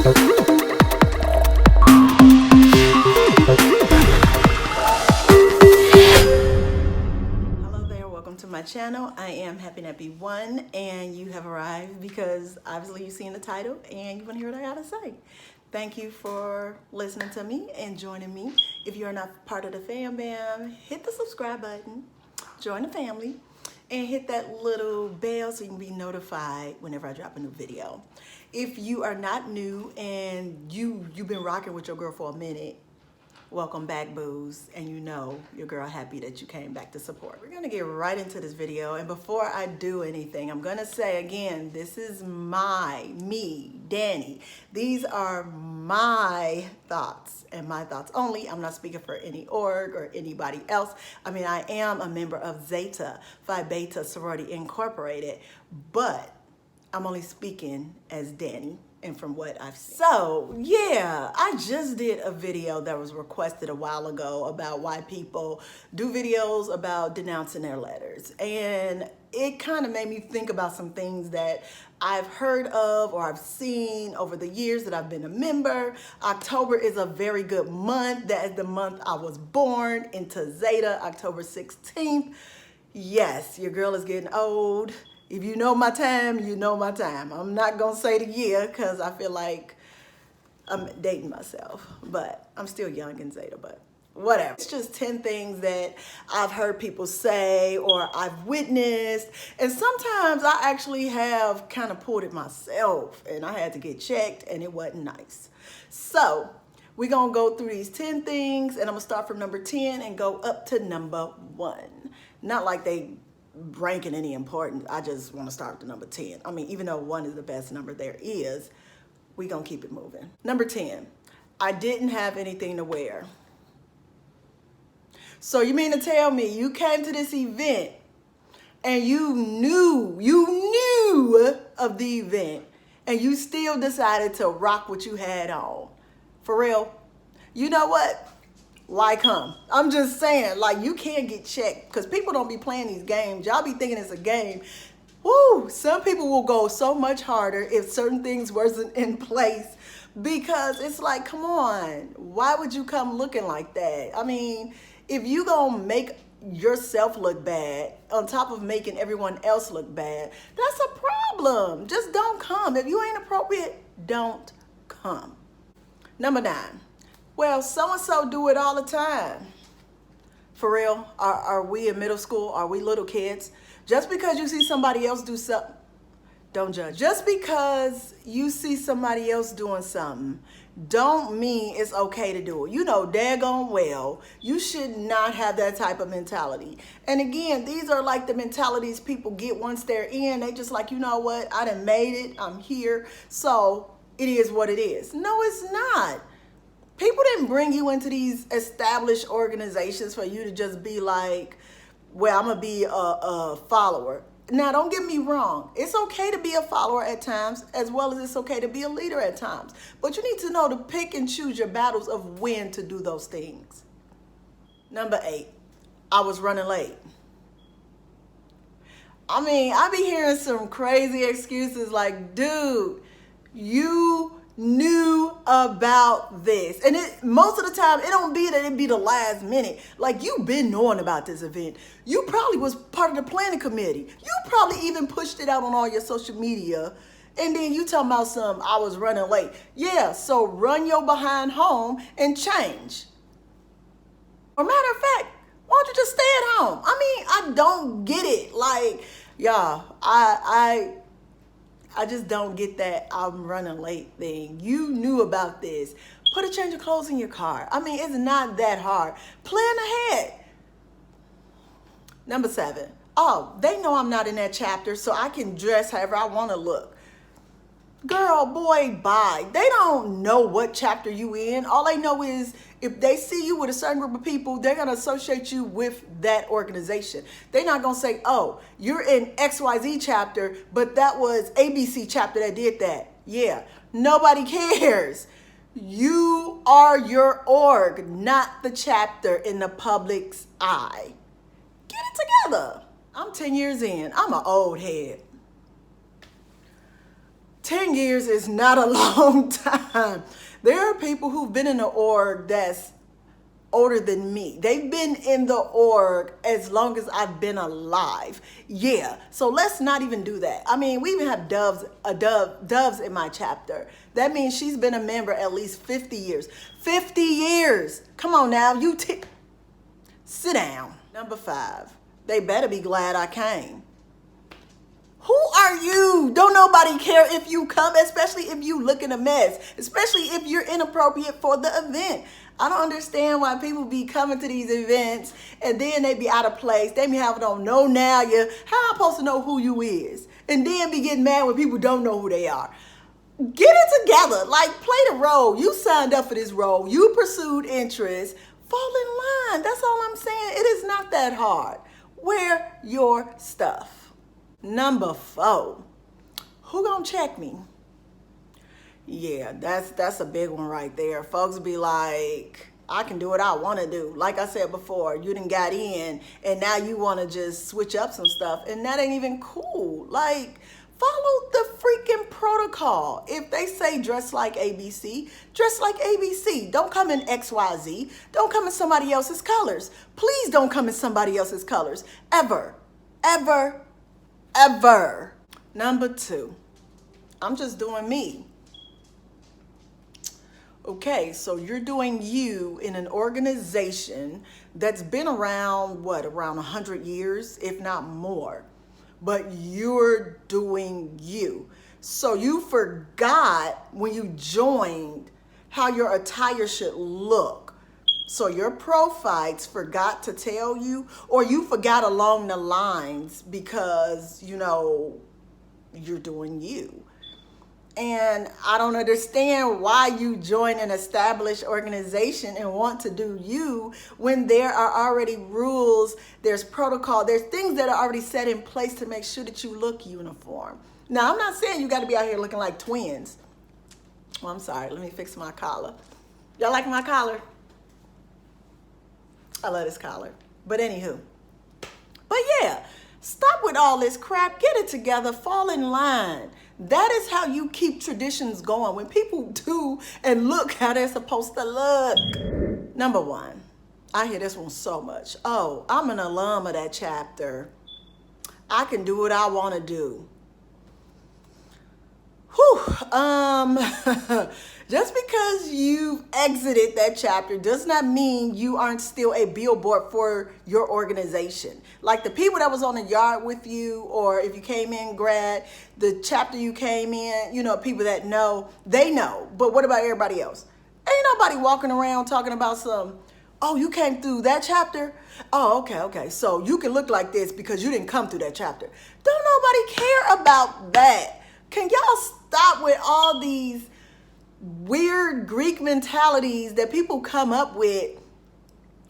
To my channel. I am HappyNappy1 and you have arrived because obviously you've seen the title and you want to hear what I gotta say. Thank you for listening to me and joining me. If you're not part of the fam bam, hit the subscribe button, join the family, and hit that little bell so you can be notified whenever I drop a new video. If you are not new and you've been rocking with your girl for a minute, welcome back, boos, and you know your girl happy that you came back to support. We're gonna get right into this video, and before I do anything, I'm gonna say again, this is me, Danny. These are my thoughts and my thoughts only. I'm not speaking for any org or anybody else. I mean, I am a member of Zeta Phi Beta Sorority Incorporated, but I'm only speaking as Danny and from what I've seen. So yeah, I just did a video that was requested a while ago about why people do videos about denouncing their letters. And it kind of made me think about some things that I've heard of or I've seen over the years that I've been a member. October is a very good month. That is the month I was born into Zeta, October 16th. Yes, your girl is getting old. If you know my time, you know my time. I'm not going to say the year because I feel like I'm dating myself. But I'm still young in Zeta, but whatever. It's just 10 things that I've heard people say or I've witnessed. And sometimes I actually have kind of pulled it myself and I had to get checked and it wasn't nice. So we're going to go through these 10 things and I'm going to start from number 10 and go up to number 1. Not like they ranking any importance. I just want to start with number 10. I mean, even though 1 is the best number there is, we gonna keep it moving. Number 10, I didn't have anything to wear. So you mean to tell me you came to this event and you knew of the event and you still decided to rock what you had on? For real? You know what? Why come? I'm just saying, like, you can't get checked because people don't be playing these games. Y'all be thinking it's a game. Woo! Some people will go so much harder if certain things wasn't in place because it's like, come on, why would you come looking like that? I mean, if you gonna make yourself look bad on top of making everyone else look bad, that's a problem. Just don't come. If you ain't appropriate, don't come. Number 9. Well, so-and-so do it all the time. For real, are we in middle school? Are we little kids? Just because you see somebody else do something, don't judge. Just because you see somebody else doing something, don't mean it's okay to do it. You know daggone well, you should not have that type of mentality. And again, these are like the mentalities people get once they're in. They just like, you know what, I done made it, I'm here, so it is what it is. No, it's not. People didn't bring you into these established organizations for you to just be like, well, I'm going to be a follower. Now, don't get me wrong. It's okay to be a follower at times, as well as it's okay to be a leader at times. But you need to know to pick and choose your battles of when to do those things. Number 8, I was running late. I mean, I be hearing some crazy excuses like, dude, you knew about this. And most of the time it don't be that it be the last minute. Like, you've been knowing about this event. You probably was part of the planning committee. You probably even pushed it out on all your social media. And then you talking about I was running late. Yeah, so run your behind home and change. Or matter of fact, why don't you just stay at home? I mean, I don't get it. Like, y'all, I just don't get that I'm running late thing. You knew about this. Put a change of clothes in your car. I mean, it's not that hard. Plan ahead. Number 7. Oh, they know I'm not in that chapter, so I can dress however I want to look. Girl, boy, bye. They don't know what chapter you in. All they know is if they see you with a certain group of people, they're going to associate you with that organization. They're not going to say, oh, you're in XYZ chapter, but that was ABC chapter that did that. Yeah, nobody cares. You are your org, not the chapter in the public's eye. Get it together. I'm 10 years in. I'm an old head. 10 years is not a long time. There are people who've been in the org that's older than me. They've been in the org as long as I've been alive. Yeah, so let's not even do that. I mean, we even have Doves in my chapter. That means she's been a member at least 50 years. 50 years. Come on now, sit down. Number 5, they better be glad I came. Who are you? Don't nobody care if you come, especially if you looking a mess, especially if you're inappropriate for the event. I don't understand why people be coming to these events and then they be out of place. They be having on no now you. How am I supposed to know who you is? And then be getting mad when people don't know who they are. Get it together. Like, play the role. You signed up for this role. You pursued interest. Fall in line. That's all I'm saying. It is not that hard. Wear your stuff. Number 4, who gonna check me? Yeah, that's a big one right there. Folks be like, I can do what I want to do. Like I said before, you done got in and now you want to just switch up some stuff, and that ain't even cool. Like, follow the freaking protocol. If they say dress like ABC, dress like ABC. Don't come in XYZ. Don't come in somebody else's colors. Please don't come in somebody else's colors. Ever, ever, ever. Number 2, I'm just doing me. Okay, so you're doing you in an organization that's been around, what, around 100 years, if not more. But you're doing you. So you forgot when you joined how your attire should look. So your profiles forgot to tell you, or you forgot along the lines because, you know, you're doing you. And I don't understand why you join an established organization and want to do you when there are already rules, there's protocol, there's things that are already set in place to make sure that you look uniform. Now, I'm not saying you got to be out here looking like twins. Well, I'm sorry. Let me fix my collar. Y'all like my collar? I love this collar. But anywho. But yeah, stop with all this crap. Get it together. Fall in line. That is how you keep traditions going. When people do and look how they're supposed to look. Number 1, I hear this one so much. Oh, I'm an alum of that chapter. I can do what I want to do. Whew. Just because you've exited that chapter does not mean you aren't still a billboard for your organization. Like the people that was on the yard with you, or if you came in grad, the chapter you came in, you know, people that know, they know. But what about everybody else? Ain't nobody walking around talking about some, oh, you came through that chapter? Oh, okay. So you can look like this because you didn't come through that chapter. Don't nobody care about that. Can y'all stop with all these weird Greek mentalities that people come up with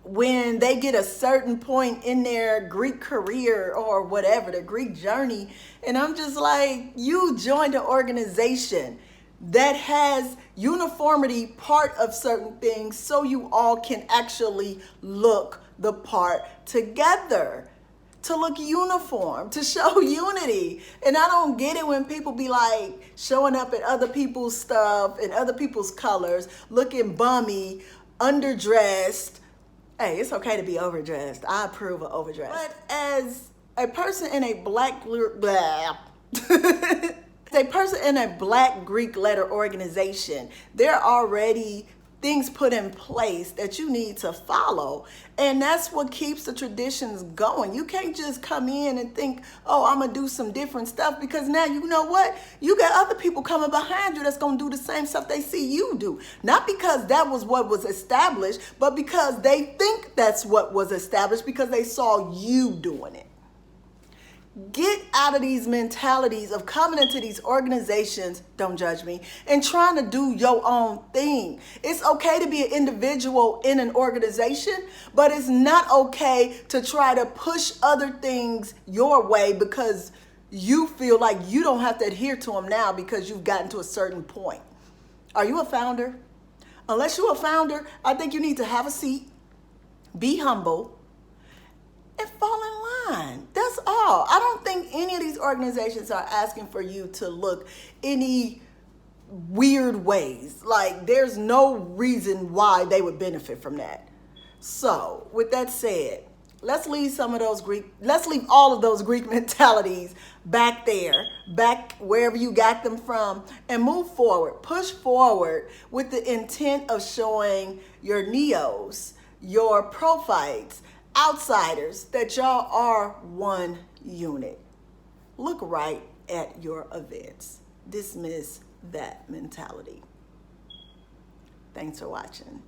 when they get a certain point in their Greek career or whatever, the Greek journey? And I'm just like, you joined an organization that has uniformity part of certain things so you all can actually look the part together, to look uniform, to show unity. And I don't get it when people be like showing up at other people's stuff and other people's colors, looking bummy, underdressed. Hey, it's okay to be overdressed. I approve of overdressed. But as a person in a black Greek letter organization, there are already things put in place that you need to follow. And that's what keeps the traditions going. You can't just come in and think, oh, I'm gonna do some different stuff, because now you know what? You got other people coming behind you that's gonna do the same stuff they see you do. Not because that was what was established, but because they think that's what was established because they saw you doing it. Get out of these mentalities of coming into these organizations, don't judge me, and trying to do your own thing. It's okay to be an individual in an organization, but it's not okay to try to push other things your way because you feel like you don't have to adhere to them now because you've gotten to a certain point. Are you a founder? Unless you're a founder, I think you need to have a seat, be humble, and fall in line. That's That's all. I don't think any of these organizations are asking for you to look any weird ways. Like, there's no reason why they would benefit from that. So with that said, let's leave all of those Greek mentalities back there, back wherever you got them from, and move forward. Push forward with the intent of showing your neos, your prophytes, outsiders, that y'all are one unit. Look right at your events. Dismiss that mentality. Thanks for watching.